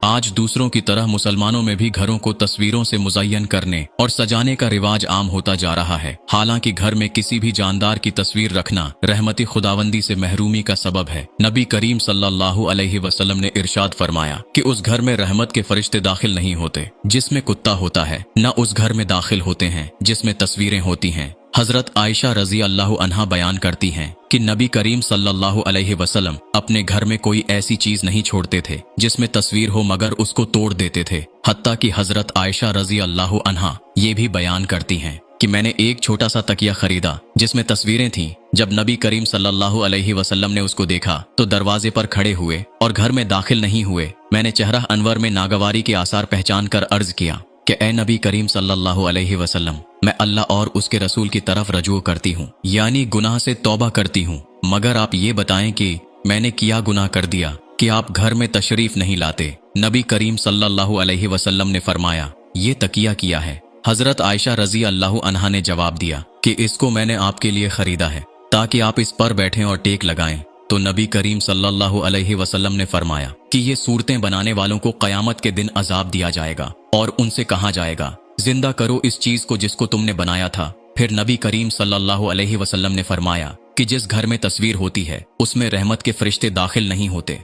आज दूसरों की तरह मुसलमानों में भी घरों को तस्वीरों से मुज़य्यन करने और सजाने का रिवाज आम होता जा रहा है। हालांकि घर में किसी भी जानदार की तस्वीर रखना रहमती खुदावंदी से महरूमी का सबब है। नबी करीम सल्लल्लाहु अलैहि वसल्लम ने इरशाद फरमाया कि उस घर में रहमत के फरिश्ते दाखिल नहीं होते जिसमें कुत्ता होता है, न उस घर में दाखिल होते हैं जिसमें तस्वीरें होती हैं। हजरत आयशा रजी अल्लाह अन्हा बयान करती हैं कि नबी करीम सल्लल्लाहु अलैहि वसल्लम अपने घर में कोई ऐसी चीज नहीं छोड़ते थे जिसमें तस्वीर हो मगर उसको तोड़ देते थे। हत्ता कि हजरत आयशा रजी अल्लाह अन्हा ये भी बयान करती हैं कि मैंने एक छोटा सा तकिया खरीदा जिसमें तस्वीरें थीं। जब नबी करीम सल्लल्लाहु अलैहि वसल्लम ने उसको देखा तो दरवाजे पर खड़े हुए और घर में दाखिल नहीं हुए। मैंने चेहरा अनवर में नागवारी के आसार पहचान कर अर्ज किया कि ए नबी करीम सल्लल्लाहु अलैहि वसल्लम, मैं अल्लाह और उसके रसूल की तरफ रजू करती हूँ, यानी गुनाह से तौबा करती हूँ, मगर आप ये बताएं कि मैंने किया गुनाह कर दिया कि आप घर में तशरीफ नहीं लाते। नबी करीम सल्लल्लाहु अलैहि वसल्लम ने फरमाया, ये तकिया किया है। हजरत आयशा रजी अल्लाह अन्हा ने जवाब दिया कि इसको मैंने आपके लिए खरीदा है ताकि आप इस पर बैठें और टेक लगाएं। तो नबी करीम सल्लल्लाहु अलैहि वसल्लम ने फरमाया कि ये सूरतें बनाने वालों को क़यामत के दिन अजाब दिया जाएगा और उनसे कहा जाएगा, जिंदा करो इस चीज को जिसको तुमने बनाया था। फिर नबी करीम सल्लल्लाहु अलैहि वसल्लम ने फरमाया कि जिस घर में तस्वीर होती है उसमें रहमत के फरिश्ते दाखिल नहीं होते।